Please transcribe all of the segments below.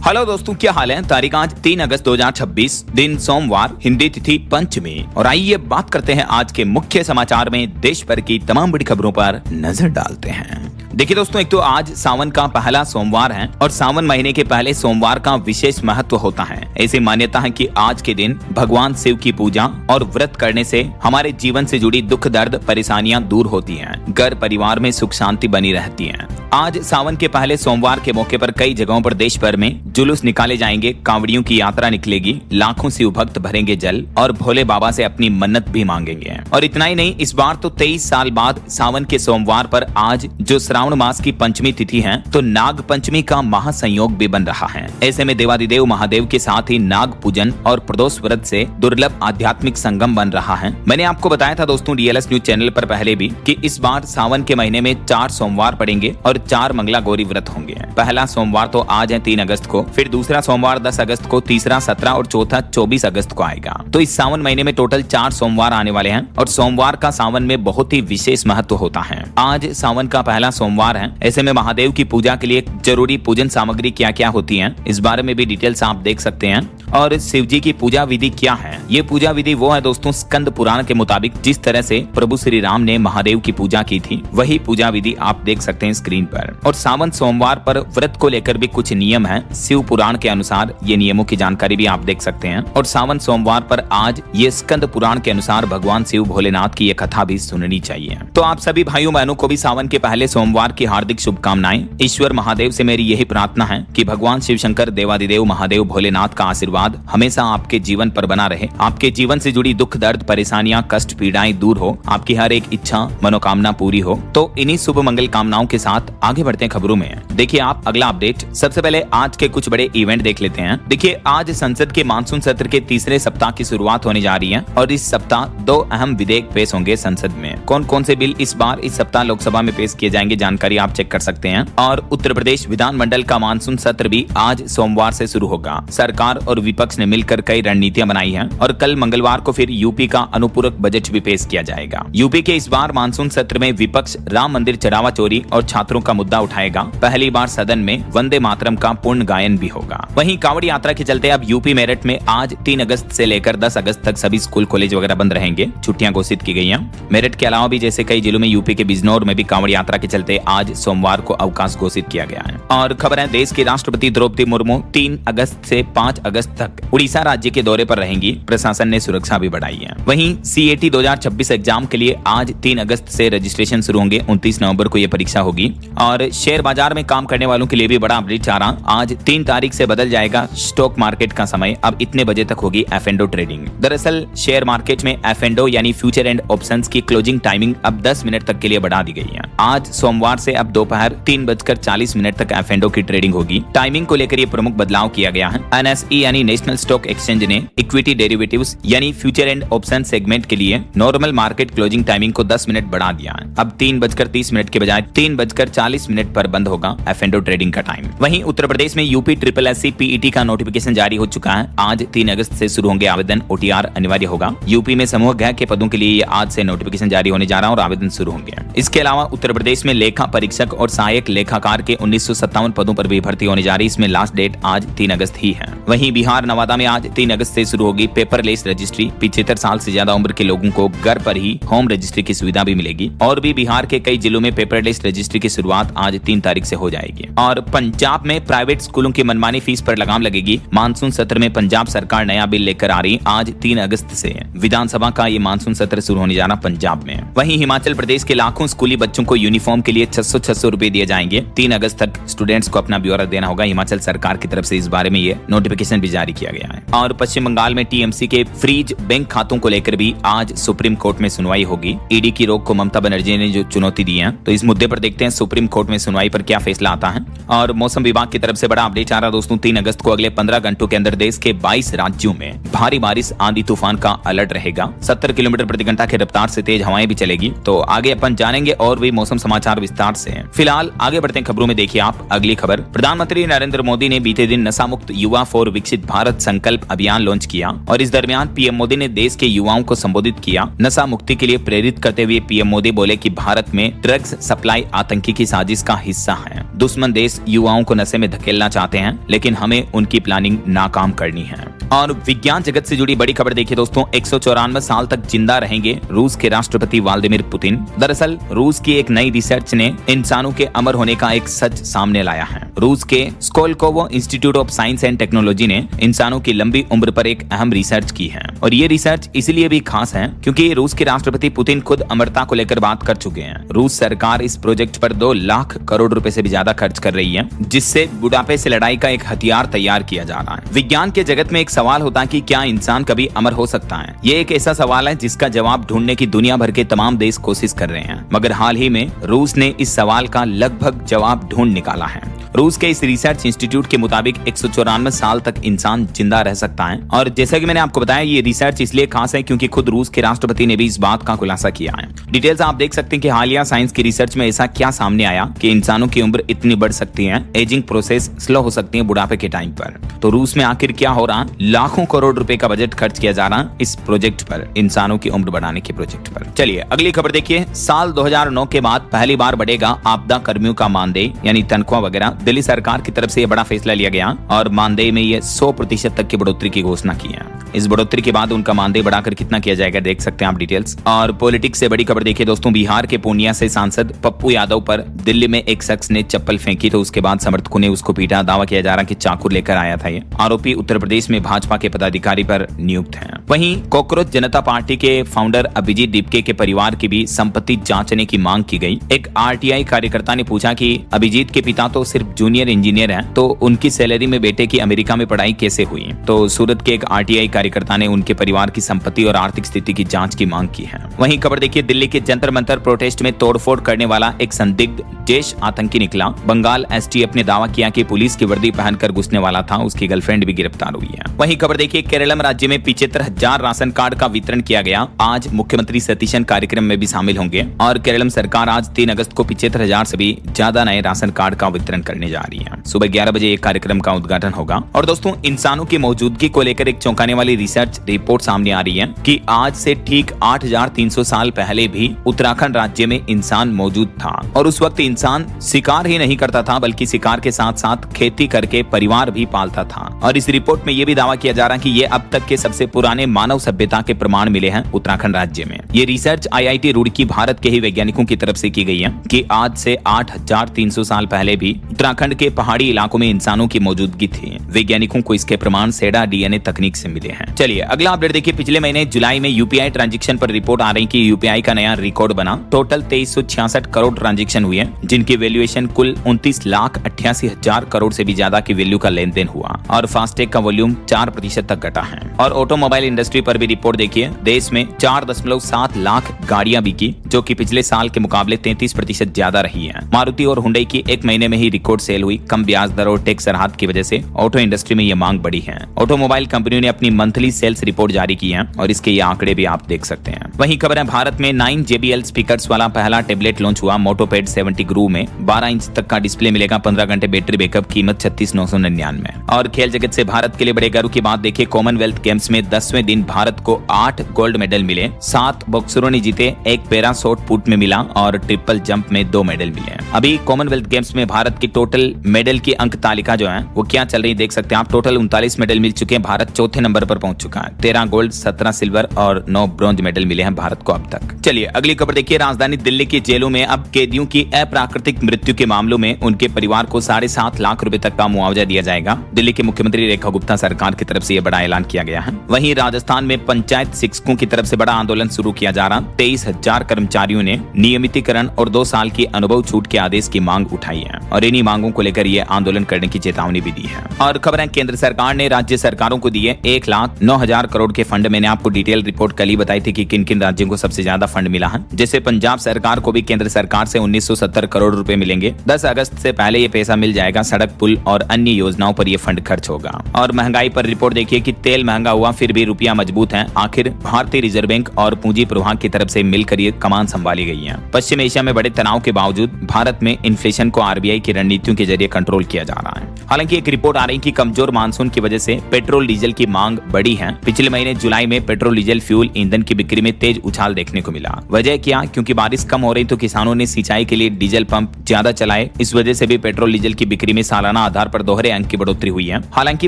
Hello दोस्तों, क्या हाल है। तारीख आज 3 अगस्त 2026, दिन सोमवार, हिंदी तिथि पंचमी। और आइए बात करते हैं आज के मुख्य समाचार में देश भर की तमाम बड़ी खबरों पर नजर डालते हैं। देखिए दोस्तों, एक तो आज सावन का पहला सोमवार है और सावन महीने के पहले सोमवार का विशेष महत्व होता है। ऐसी मान्यता है कि आज के दिन भगवान शिव की पूजा और व्रत करने से हमारे जीवन से जुड़ी दुख दर्द परेशानियां दूर होती हैं, घर परिवार में सुख शांति बनी रहती है। आज सावन के पहले सोमवार के मौके पर कई जगहों पर देश भर में जुलूस निकाले जाएंगे, कांवड़ियों की यात्रा निकलेगी, लाखों शिव भक्त भरेंगे जल और भोले बाबा से अपनी मन्नत भी मांगेंगे। और इतना ही नहीं, इस बार तो 23 साल बाद सावन के सोमवार पर आज जो श्रावण मास की पंचमी तिथि है, तो नाग पंचमी का महासंयोग भी बन रहा है। ऐसे में देवादिदेव महादेव के साथ ही नाग पूजन और प्रदोष व्रत से दुर्लभ आध्यात्मिक संगम बन रहा है। मैंने आपको बताया था दोस्तों डीएलएस न्यूज चैनल पर पहले भी कि इस बार सावन के महीने में 4 सोमवार पड़ेंगे और 4 मंगला गौरी व्रत होंगे। पहला सोमवार तो आज है 3 अगस्त को, फिर दूसरा सोमवार 10 अगस्त को, तीसरा 17 और चौथा 24 अगस्त को आएगा। तो इस सावन महीने में टोटल 4 सोमवार आने वाले हैं और सोमवार का सावन में बहुत ही विशेष महत्व होता है। आज सावन का पहला सोमवार है। ऐसे में महादेव की पूजा के लिए जरूरी पूजन सामग्री क्या क्या होती है, इस बारे में भी डिटेल्स आप देख सकते हैं। और शिव जी की पूजा विधि क्या है, ये पूजा विधि वो है दोस्तों स्कंद पुराण के मुताबिक जिस तरह से प्रभु श्री राम ने महादेव की पूजा की थी, वही पूजा विधि आप देख सकते हैं स्क्रीन पर। और सावन सोमवार पर व्रत को लेकर भी कुछ नियम है शिव पुराण के अनुसार, ये नियमों की जानकारी भी आप देख सकते हैं। और सावन सोमवार पर आज ये स्कंद पुराण के अनुसार भगवान शिव भोलेनाथ की ये कथा भी सुननी चाहिए। तो आप सभी भाइयों बहनों को भी सावन के पहले सोमवार की हार्दिक शुभकामनाएं। ईश्वर महादेव से मेरी यही प्रार्थना है कि भगवान शिव शंकर देवादिदेव महादेव भोलेनाथ का आशीर्वाद हमेशा आपके जीवन पर बना रहे, आपके जीवन से जुड़ी दुख दर्द परेशानियां कष्ट पीड़ाएं दूर हो, आपकी हर एक इच्छा मनोकामना पूरी हो। तो इन्हीं शुभ मंगल कामनाओं के साथ आगे बढ़ते हैं खबरों में। देखिए आप अगला अपडेट, सबसे पहले आज के कुछ बड़े इवेंट देख लेते हैं। देखिए आज संसद के मानसून सत्र के तीसरे सप्ताह की शुरुआत होने जा रही है और इस सप्ताह 2 अहम विधेयक पेश होंगे संसद में। कौन कौन से बिल इस बार इस सप्ताह लोकसभा में पेश किए जाएंगे, जानकारी आप चेक कर सकते हैं। और उत्तर प्रदेश विधानमंडल का मानसून सत्र भी आज सोमवार से शुरू होगा। सरकार और विपक्ष ने मिलकर कई रणनीतियां बनाई हैं और कल मंगलवार को फिर यूपी का अनुपूरक बजट भी पेश किया जाएगा। यूपी के इस बार मानसून सत्र में विपक्ष राम मंदिर चढ़ावा चोरी और छात्रों का मुद्दा उठाएगा। पहली बार सदन में वंदे मातरम का पूर्ण गायन भी होगा। वहीं कांवड़ यात्रा के चलते अब यूपी मेरठ में आज 3 अगस्त से लेकर 10 अगस्त तक सभी स्कूल कॉलेज वगैरह बंद रहेंगे, छुट्टियां घोषित की गई हैं। मेरठ के अलावा भी जैसे कई जिलों में यूपी के बिजनौर में भी कांवड़ यात्रा के चलते आज सोमवार को अवकाश घोषित किया गया है। और खबर है देश की राष्ट्रपति द्रौपदी मुर्मू 3 अगस्त से 5 अगस्त तक उड़ीसा राज्य के दौरे पर रहेंगी। प्रशासन ने सुरक्षा भी बढ़ाई है। वहीं सीएटी 2026 एग्जाम के लिए आज 3 अगस्त से रजिस्ट्रेशन शुरू होंगे, 29 नवंबर को यह परीक्षा होगी। और शेयर बाजार में काम करने वालों के लिए भी बड़ा अपडेट आ रहा, आज 3 तारीख से बदल जाएगा स्टॉक मार्केट का समय, अब इतने बजे तक होगी F&O ट्रेडिंग। दरअसल शेयर मार्केट में F&O यानी फ्यूचर एंड ऑप्शंस की क्लोजिंग टाइमिंग अब 10 मिनट तक के लिए बढ़ा दी गई है। आज सोमवार से अब दोपहर 3:40 तक F&O की ट्रेडिंग होगी। टाइमिंग को लेकर ये प्रमुख बदलाव किया गया है। NSE यानी नेशनल स्टॉक एक्सचेंज ने इक्विटी डेरिवेटिव्स यानी फ्यूचर एंड ऑप्शन सेगमेंट के लिए नॉर्मल मार्केट क्लोजिंग टाइमिंग को 10 मिनट बढ़ा दिया है। अब 3:30 के बजाय 3:40 पर बंद होगा F&O ट्रेडिंग का टाइम। वहीं उत्तर प्रदेश में यूपी SSSC PET का नोटिफिकेशन जारी हो चुका है। आज 3 अगस्त से शुरू होंगे आवेदन, OTR अनिवार्य होगा। यूपी में समूह ग के पदों के लिए आज से नोटिफिकेशन जारी होने जा रहा है और आवेदन शुरू होंगे। इसके अलावा उत्तर प्रदेश में लेखा परीक्षक और सहायक लेखाकार के 1957 पदों पर भी भर्ती होने जा रही है। इसमें लास्ट डेट आज 3 अगस्त ही है। वहीं बिहार नवादा में आज 3 अगस्त से शुरू होगी पेपरलेस रजिस्ट्री। 75 साल से ज्यादा उम्र के लोगों को घर पर ही होम रजिस्ट्री की सुविधा भी मिलेगी। और भी बिहार के कई जिलों में पेपरलेस रजिस्ट्री की शुरुआत आज 3 तारीख से हो जाएगी। और पंजाब में प्राइवेट स्कूलों की मनमानी फीस पर लगाम लगेगी। मानसून सत्र में पंजाब सरकार नया बिल लेकर आ रही। आज 3 अगस्त से विधानसभा का ये मानसून सत्र शुरू होने जा रहा पंजाब में। वहीं हिमाचल प्रदेश के लाखों स्कूली बच्चों को यूनिफॉर्म के लिए 600 रुपए दिए जाएंगे। 3 अगस्त तक स्टूडेंट्स को अपना ब्यौरा देना होगा। हिमाचल सरकार की तरफ से इस बारे में ये नोटिफिकेशन भी जारी किया गया है। और पश्चिम बंगाल में TMC के फ्रीज बैंक खातों को लेकर भी आज सुप्रीम कोर्ट में सुनवाई होगी। ईडी की रोक को ममता बनर्जी ने जो चुनौती दी है, तो इस मुद्दे पर देखते हैं सुप्रीम कोर्ट में सुनवाई पर क्या फैसला आता है। और मौसम विभाग की तरफ से बड़ा अपडेट आ रहा दोस्तों, 3 अगस्त को अगले 15 घंटों के अंदर देश के 22 राज्यों में भारी बारिश आंधी तूफान का अलर्ट रहेगा। 70 किलोमीटर प्रति घंटा की रफ्तार से तेज हवाएं भी चलेगी। तो आगे अपन जानेंगे और भी मौसम समाचार विस्तार से। फिलहाल आगे बढ़ते हैं खबरों में। देखिए आप अगली खबर, प्रधानमंत्री नरेंद्र मोदी ने बीते दिन नशा मुक्त युवा फॉर विकसित भारत संकल्प अभियान लॉन्च किया और इस दरमियान पीएम मोदी ने देश के युवाओं को संबोधित किया। नशा मुक्ति के लिए प्रेरित करते हुए पीएम मोदी बोले कि भारत में ड्रग्स सप्लाई आतंकी की साजिश का हिस्सा है। दुश्मन देश युवाओं को नशे में धकेलना चाहते हैं, लेकिन हमें उनकी प्लानिंग नाकाम करनी है। और विज्ञान जगत से जुड़ी बड़ी खबर देखिए दोस्तों, 194 साल तक जिंदा रहेंगे रूस के राष्ट्रपति व्लादिमीर पुतिन। दरअसल रूस की एक नई रिसर्च ने इंसानों के अमर होने का एक सच सामने लाया है। रूस के Skolkovo Institute of Science and Technology ने इंसानों की लंबी उम्र पर एक अहम रिसर्च की है और ये रिसर्च इसलिए भी खास है क्योंकि रूस के राष्ट्रपति पुतिन खुद अमरता को लेकर बात कर चुके हैं। रूस सरकार इस प्रोजेक्ट पर 2 लाख करोड़ रुपए से भी ज्यादा खर्च कर रही है, जिससे बुढ़ापे से लड़ाई का एक हथियार तैयार किया जा रहा है। विज्ञान के जगत में एक सवाल होता है कि क्या इंसान कभी अमर हो सकता है। ये एक ऐसा सवाल है जिसका जवाब ढूंढने की दुनिया भर के तमाम देश कोशिश कर रहे हैं, मगर हाल ही में रूस ने इस सवाल का लगभग जवाब ढूंढ निकाला है। रूस के इस रिसर्च इंस्टीट्यूट के मुताबिक 194 साल तक इंसान जिंदा रह सकता है और जैसा कि मैंने आपको बताया ये रिसर्च इसलिए खास है क्योंकि खुद रूस के राष्ट्रपति ने भी इस बात का खुलासा किया है। डिटेल्स आप देख सकते हैं कि हालिया साइंस की रिसर्च में ऐसा क्या सामने आया कि इंसानों की उम्र इतनी बढ़ सकती है, एजिंग प्रोसेस स्लो हो सकती है बुढ़ापे के टाइम पर। तो रूस में आखिर क्या हो रहा, लाखों करोड़ रुपए का बजट खर्च किया जा रहा इस प्रोजेक्ट पर, इंसानों की उम्र बढ़ाने के प्रोजेक्ट पर। चलिए अगली खबर देखिए। साल 2009 के बाद पहली बार बढ़ेगा आपदा कर्मियों का मानदेय यानी तनख्वाह वगैरह। दिल्ली सरकार की तरफ से यह बड़ा फैसला लिया गया और मानदेय में ये 100% तक की बढ़ोतरी की घोषणा की है। इस बढ़ोतरी के बाद उनका मानदेय बढ़ाकर कितना किया जाएगा देख सकते हैं आप डिटेल्स। और पॉलिटिक्स से बड़ी खबर देखिए दोस्तों, बिहार के पूर्णिया से सांसद पप्पू यादव पर दिल्ली में एक शख्स ने चप्पल फेंकी तो उसके बाद समर्थकों ने उसको पीटा। दावा किया जा रहा कि चाकू लेकर आया था। ये आरोपी उत्तर प्रदेश में भाजपा के पदाधिकारी पर नियुक्त हैं। वहीं कॉकरोच जनता पार्टी के फाउंडर अभिजीत डिपके के परिवार की भी संपत्ति जांचने की मांग की गई। एक आरटीआई कार्यकर्ता ने पूछा कि अभिजीत के पिता तो सिर्फ जूनियर इंजीनियर हैं, तो उनकी सैलरी में बेटे की अमेरिका में पढ़ाई कैसे हुई? तो सूरत के एक आरटीआई कार्यकर्ता ने उनके परिवार की संपत्ति और आर्थिक स्थिति की जांच की मांग की है। वहीं खबर देखिए, दिल्ली के जंतर मंतर प्रोटेस्ट में तोड़फोड़ करने वाला एक संदिग्ध जैश आतंकी निकला। बंगाल एसटीएफ ने दावा किया कि पुलिस की वर्दी पहनकर घुसने वाला था, उसकी गर्लफ्रेंड भी गिरफ्तार हुई है। वहीं खबर देखिए, केरलम राज्य में 75,000 राशन कार्ड का वितरण किया गया। आज मुख्यमंत्री सतीशन कार्यक्रम में भी शामिल होंगे और केरलम सरकार आज 3 अगस्त को 75,000 से भी ज्यादा नए राशन कार्ड का वितरण करने जा रही है। सुबह 11 बजे एक कार्यक्रम का उद्घाटन होगा। और दोस्तों, इंसानों की मौजूदगी को लेकर एक चौंकाने वाली रिसर्च रिपोर्ट सामने आ रही है कि आज से ठीक 8,300 साल पहले भी उत्तराखंड राज्य में इंसान मौजूद था और उस वक्त इंसान शिकार ही नहीं करता था बल्कि शिकार के साथ साथ खेती करके परिवार भी पालता था। और इस रिपोर्ट में यह भी दावा किया जा रहा है कि ये अब तक के सबसे पुराने मानव सभ्यता के प्रमाण मिले हैं उत्तराखंड राज्य में। ये रिसर्च आईआईटी रुड़की भारत के ही वैज्ञानिकों की तरफ से की गई है कि आज से 8,300 साल पहले भी उत्तराखंड के पहाड़ी इलाकों में इंसानों की मौजूदगी थी। वैज्ञानिकों को इसके प्रमाण सेडा डीएनए तकनीक से मिले हैं। चलिए अगला अपडेट देखिए। पिछले महीने जुलाई में यूपीआई ट्रांजैक्शन पर रिपोर्ट आ रही कि यूपीआई का नया रिकॉर्ड बना। टोटल 2366 करोड़ ट्रांजैक्शन हुए, जिनकी वैल्यूएशन कुल 29,88,000 करोड़ से भी ज्यादा की वैल्यू का लेन देन हुआ और फास्टैग का वॉल्यूम 4% तक घटा है। और ऑटोमोबाइल इंडस्ट्री पर भी रिपोर्ट देखिए। देश में 4.7 लाख गाड़ियां बिकी, जो कि पिछले साल के मुकाबले 33% ज्यादा रही है। मारुति और हुंडई की एक महीने में ही रिकॉर्ड सेल हुई। कम ब्याज दर और टैक्स राहत की वजह से ऑटो इंडस्ट्री में यह मांग बढ़ी है। ऑटोमोबाइल कंपनियों ने अपनी मंथली सेल्स रिपोर्ट जारी की है और इसके ये आंकड़े भी आप देख सकते हैं। वहीं खबर है, भारत में 9 JBL स्पीकर्स वाला पहला टेबलेट लॉन्च हुआ। मोटोपैड 70 ग्रू में 12 इंच तक का डिस्प्ले मिलेगा, 15 घंटे बैटरी बैकअप, कीमत 36,999। और खेल जगत से भारत के लिए बड़े गर्व की बात देखिए, कॉमनवेल्थ गेम्स में 10वें दिन भारत को 8 गोल्ड मेडल मिले। 7 बॉक्सरों ने जीते, एक पैरा शॉट पुट में मिला और ट्रिपल जंप में 2 मेडल मिले। अभी कॉमनवेल्थ गेम्स में भारत की टोटल मेडल की अंक तालिका जो है वो क्या चल रही देख सकते हैं आप। टोटल 39 मेडल मिल चुके हैं। भारत चौथे नंबर पर पहुंच चुका है। 13 गोल्ड, 17 सिल्वर और 9 ब्रॉन्ज मेडल मिले हैं भारत को अब तक। चलिए अगली खबर देखिए। राजधानी दिल्ली की जेलों में अब कैदियों की अप्राकृतिक मृत्यु के मामलों में उनके परिवार को 7.5 लाख रुपए तक का मुआवजा दिया जाएगा। दिल्ली के मुख्यमंत्री रेखा गुप्ता सरकार की तरफ से यह बड़ा ऐलान किया गया है। वहीं राजस्थान में पंचायत शिक्षकों की तरफ से बड़ा आंदोलन शुरू किया जा रहा। 23,000 कर्मचारियों ने नियमितीकरण और 2 साल की अनुभव छूट के आदेश की मांग उठाई है और इन्हीं मांगों को लेकर यह आंदोलन करने की चेतावनी भी दी है। और खबर है, केंद्र सरकार ने राज्य सरकारों को दिए 1,09,000 करोड़ के फंड। मैंने आपको डिटेल रिपोर्ट कल ही बताई थी कि किन किन राज्यों को सबसे ज्यादा फंड मिला है। जैसे पंजाब सरकार को भी केंद्र सरकार से 1970 करोड़ रुपए मिलेंगे। 10 अगस्त से पहले ये पैसा मिल जाएगा। सड़क, पुल और अन्य योजनाओं पर यह फंड खर्च होगा। और महंगाई पर रिपोर्ट देखिए कि तेल महंगा हुआ फिर भी रुपया मजबूत है। आखिर भारतीय रिजर्व बैंक और पूंजी प्रवाह की तरफ से मिलकर ये कमान कमान संभाली गई है। पश्चिम एशिया में बड़े तनाव के बावजूद भारत में इन्फ्लेशन को आरबीआई की रणनीतियों के जरिए कंट्रोल किया जा रहा है। हालांकि एक रिपोर्ट आ रही है कि कमजोर मानसून की वजह से पेट्रोल डीजल की मांग बढ़ी है। पिछले महीने जुलाई में पेट्रोल डीजल फ्यूल ईंधन की बिक्री में तेज उछाल देखने को मिला। वजह क्या? क्योंकि बारिश कम हो रही तो किसानों ने सिंचाई के लिए डीजल पंप ज्यादा चलाए। इस वजह से भी पेट्रोल डीजल की बिक्री में सालाना आधार पर दोहरे अंक की बढ़ोतरी हुई है। हालांकि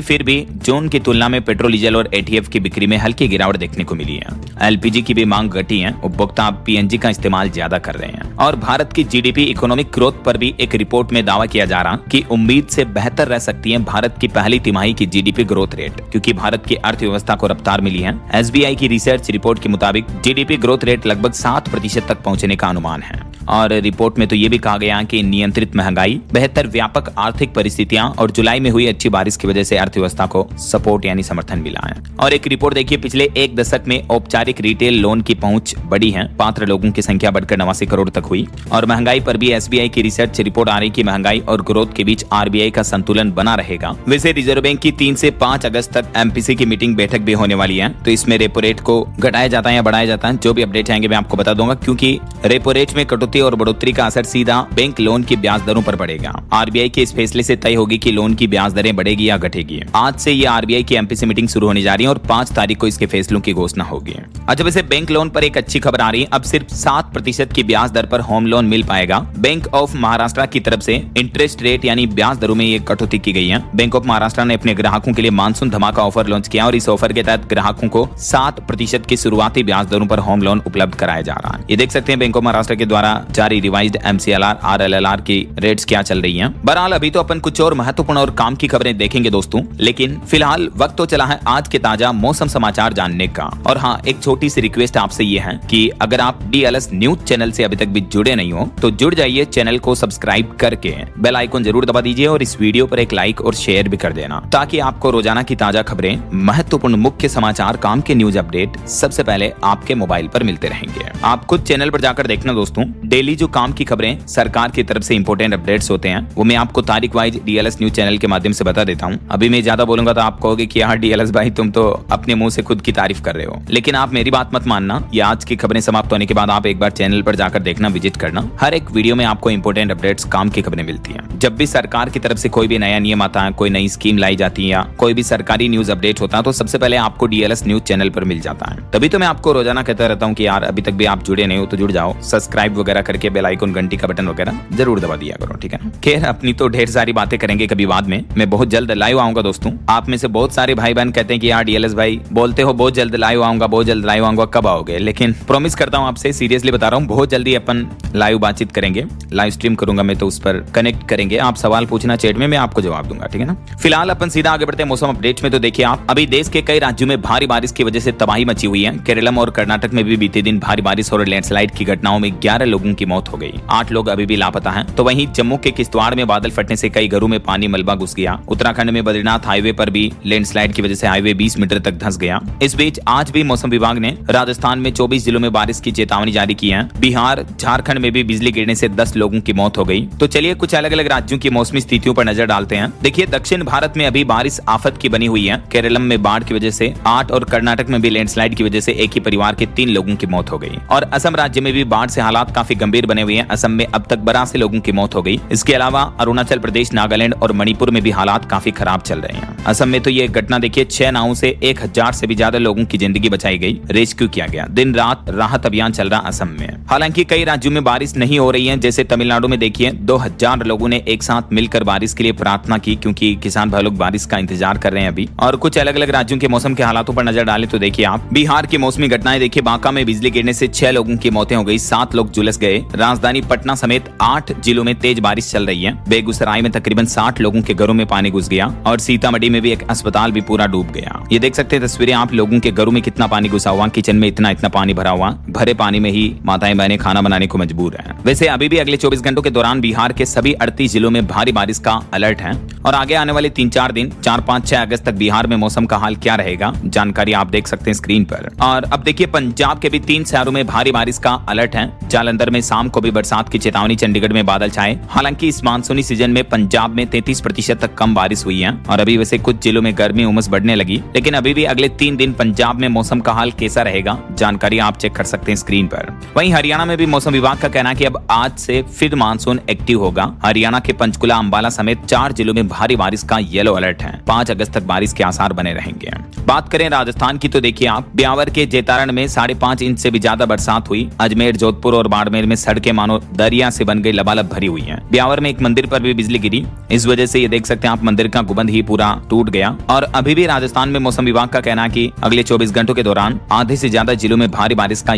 फिर भी जून की तुलना में पेट्रोल डीजल और एटीएफ की बिक्री में हल्की गिरावट देखने को मिली है। एलपीजी की भी मांग घटी है। उपभोक्ता अब पीएनजी का इस्तेमाल ज्यादा कर रहे हैं। और भारत की जीडीपी इकोनॉमिक ग्रोथ पर भी एक रिपोर्ट में दावा किया जा रहा कि उम्मीद से बेहतर रह सकती है भारत की पहली तिमाही की जीडीपी ग्रोथ रेट, क्योंकि भारत की अर्थव्यवस्था को रफ्तार मिली है। एसबीआई की रिसर्च रिपोर्ट के मुताबिक जीडीपी ग्रोथ रेट लगभग 7% तक पहुंचने का अनुमान है। और रिपोर्ट में तो ये भी कहा गया कि नियंत्रित महंगाई, बेहतर व्यापक आर्थिक परिस्थितियां और जुलाई में हुई अच्छी बारिश की वजह से अर्थव्यवस्था को सपोर्ट यानी समर्थन मिला है। और एक रिपोर्ट देखिए, पिछले एक दशक में औपचारिक रिटेल लोन की पहुंच बढ़ी है। पात्र लोगों की संख्या बढ़कर 89 करोड़ तक हुई। और महंगाई पर भी एसबीआई की रिसर्च रिपोर्ट आ रही कि महंगाई और ग्रोथ के बीच आरबीआई का संतुलन बना रहेगा। वैसे रिजर्व बैंक की 3 से 5 अगस्त तक एमपीसी की मीटिंग बैठक भी होने वाली है, तो इसमें रेपो रेट को घटाया जाता है या बढ़ाया जाता है, जो भी अपडेट आएंगे मैं आपको बता दूंगा, क्योंकि रेपो रेट में कटौती और बढ़ोतरी का असर सीधा बैंक लोन की ब्याज दरों पर पड़ेगा। आरबीआई के इस फैसले से तय होगी कि लोन की ब्याज दरें बढ़ेगी या घटेगी। आज से ये आरबीआई की एमपीसी मीटिंग शुरू होने जा रही है और 5 तारीख को इसके फैसलों की घोषणा होगी। अच्छा, वैसे बैंक लोन पर एक अच्छी खबर आ रही है। अब सिर्फ 7% की ब्याज दर पर होम लोन मिल पाएगा। बैंक ऑफ महाराष्ट्र की तरफ से इंटरेस्ट रेट यानी ब्याज दरों में ये कटौती की गई है। बैंक ऑफ महाराष्ट्र ने अपने ग्राहकों के लिए मानसून धमाका ऑफर लॉन्च किया और इस ऑफर के तहत ग्राहकों को 7% की शुरुआती ब्याज दरों पर होम लोन उपलब्ध कराया जा रहा है। ये देख सकते हैं बैंक ऑफ महाराष्ट्र के द्वारा जारी रिवाइज्ड एमसीएलआर आरएलएलआर की रेट्स क्या चल रही हैं। बहरहाल अभी तो अपन कुछ और महत्वपूर्ण और काम की खबरें देखेंगे दोस्तों, लेकिन फिलहाल वक्त तो चला है आज के ताजा मौसम समाचार जानने का। और हाँ, एक छोटी सी रिक्वेस्ट आपसे ये है कि अगर आप डीएलएस न्यूज चैनल से अभी तक भी जुड़े नहीं हो तो जुड़ जाइए, चैनल को सब्सक्राइब करके बेल आइकन जरूर दबा दीजिए और इस वीडियो पर एक लाइक और शेयर भी कर देना, ताकि आपको रोजाना की ताजा खबरें, महत्वपूर्ण मुख्य समाचार, काम के न्यूज अपडेट सबसे पहले आपके मोबाइल पर मिलते रहेंगे। आप खुद चैनल पर जाकर देखना दोस्तों, डेली जो काम की खबरें सरकार की तरफ से इंपोर्टेंट अपडेट्स होते हैं वो मैं आपको तारीख वाइज डीएलएस न्यूज चैनल के माध्यम से बता देता हूं। अभी मैं ज्यादा बोलूंगा तो आप कहोगे कि यार डीएलएस भाई तुम तो अपने मुंह से खुद की तारीफ कर रहे हो, लेकिन आप मेरी बात मत मानना। ये आज की खबरें समाप्त होने के बाद आप एक बार चैनल पर जाकर देखना, विजिट करना। हर एक वीडियो में आपको इंपोर्टेंट अपडेट्स, काम की खबरें मिलती है। जब भी सरकार की तरफ से कोई भी नया नियम आता है, कोई नई स्कीम लाई जाती है या कोई भी सरकारी न्यूज अपडेट होता है तो सबसे पहले आपको डीएलएस न्यूज चैनल पर मिल जाता है। तभी तो मैं आपको रोजाना कहता रहता हूँ कि यार अभी तक भी आप जुड़े नहीं हो तो जुड़ जाओ, सब्सक्राइब वगैरह करके बेल आइकन, घंटी का बटन वगैरह जरूर दबा दिया करो, ठीक है ना। खैर, अपनी तो ढेर सारी बातें करेंगे कभी बाद में। मैं बहुत जल्द लाइव आऊंगा दोस्तों। आप में से बहुत सारे भाई बहन कहते हैं कि यार डीएलएस भाई बोलते हो बहुत जल्द लाइव आऊंगा, बहुत जल्द लाइव आऊंगा, कब आओगे? लेकिन प्रॉमिस करता हूं आपसे, सीरियसली बता रहा हूं, बहुत जल्दी अपन लाइव बातचीत करेंगे। लाइव स्ट्रीम करूंगा मैं, तो उस पर कनेक्ट करेंगे। आप सवाल पूछना चैट में, मैं आपको जवाब दूंगा, ठीक है ना। फिलहाल अपन सीधा आगे बढ़ते हैं मौसम अपडेट्स में। तो देखिए आप, अभी देश के कई राज्यों में भारी बारिश की वजह से तबाही मची हुई है। केरलम और कर्नाटक में भी बीते दिन भारी बारिश और लैंडस्लाइड की घटनाओं में 11 लोगों की मौत हो गई। 8 लोग अभी भी लापता हैं। तो वहीं जम्मू के किश्तवाड़ में बादल फटने से कई घरों में पानी मलबा घुस गया। उत्तराखंड में बद्रीनाथ हाईवे पर भी लैंडस्लाइड की वजह से हाईवे 20 मीटर तक धंस गया। इस बीच आज भी मौसम विभाग ने राजस्थान में 24 जिलों में बारिश की चेतावनी जारी की है। बिहार, झारखंड में भी बिजली गिरने से 10 लोगों की मौत हो गई। तो चलिए कुछ अलग अलग राज्यों की मौसमी स्थितियों पर नजर डालते हैं। देखिए, दक्षिण भारत में अभी बारिश आफत की बनी हुई है। केरलम में बाढ़ की वजह से 8 और कर्नाटक में भी लैंडस्लाइड की वजह से एक ही परिवार के 3 लोगों की मौत हो गई। और असम राज्य में भी बाढ़ से हालात काफी गंभीर बने हुए हैं। असम में अब तक 82 लोगों की मौत हो गई। इसके अलावा अरुणाचल प्रदेश, नागालैंड और मणिपुर में भी हालात काफी खराब चल रहे हैं। असम में तो ये घटना देखिए, 6 नावों से 1000 से भी ज्यादा लोगों की जिंदगी बचाई गई, रेस्क्यू किया गया। दिन रात राहत अभियान चल रहा असम में। हालांकि कई राज्यों में बारिश नहीं हो रही है, जैसे तमिलनाडु में देखिए 2000 लोगों ने एक साथ मिलकर बारिश के लिए प्रार्थना की, क्योंकि किसान भाई लोग बारिश का इंतजार कर रहे हैं अभी। और कुछ अलग अलग राज्यों के मौसम के हालातों पर नजर डालें तो देखिए आप, बिहार की मौसमी घटनाएं देखिए, बांका में बिजली गिरने से 6 लोगों की मौतें हो गई, 7 लोग झुलस गए। राजधानी पटना समेत 8 जिलों में तेज बारिश चल रही है। बेगूसराय में तकरीबन 60 लोगों के घरों में पानी घुस गया और सीतामढ़ी में भी एक अस्पताल भी पूरा डूब गया। ये देख सकते हैं तस्वीरें आप, लोगों के घरों में कितना पानी घुसा हुआ, किचन में इतना पानी भरा हुआ। भरे पानी में ही माताएं बहनें खाना बनाने को मजबूर हैं। वैसे अभी भी अगले 24 घंटों के दौरान बिहार के सभी 38 जिलों में भारी बारिश का अलर्ट है। और आगे आने वाले 3-4 दिन 4, 5, 6 अगस्त तक बिहार में मौसम का हाल क्या रहेगा, जानकारी आप देख सकते हैं स्क्रीन पर। और अब देखिए, पंजाब के भी 3 शहरों में भारी बारिश का अलर्ट है। जालंधर में शाम को भी बरसात की चेतावनी, चंडीगढ़ में बादल छाए। हालांकि इस मानसूनी सीजन में पंजाब में 33% तक कम बारिश हुई है। और अभी वैसे से कुछ जिलों में गर्मी उमस बढ़ने लगी, लेकिन अभी भी अगले 3 दिन पंजाब में मौसम का हाल कैसा रहेगा, जानकारी आप चेक कर सकते हैं स्क्रीन पर। वहीं हरियाणा में भी मौसम विभाग का कहना है कि अब आज से फिर मानसून एक्टिव होगा। हरियाणा के पंचकुला, अंबाला समेत 4 जिलों में भारी बारिश का येलो अलर्ट है। 5 अगस्त तक बारिश के आसार बने रहेंगे। बात करें राजस्थान की तो देखिए आप, ब्यावर के जेतारण में 5.5 इंच से भी ज्यादा बरसात हुई। अजमेर, जोधपुर और बाड़मेर में सड़कें मानो दरिया से बन गई, लबालब भरी हुई हैं। ब्यावर में एक मंदिर पर भी बिजली गिरी, इस वजह से ये देख सकते हैं आप मंदिर का गुंबद ही पूरा टूट गया। और अभी भी राजस्थान में मौसम विभाग का कहना है कि अगले 24 घंटों के दौरान आधे से ज्यादा जिलों में भारी बारिश का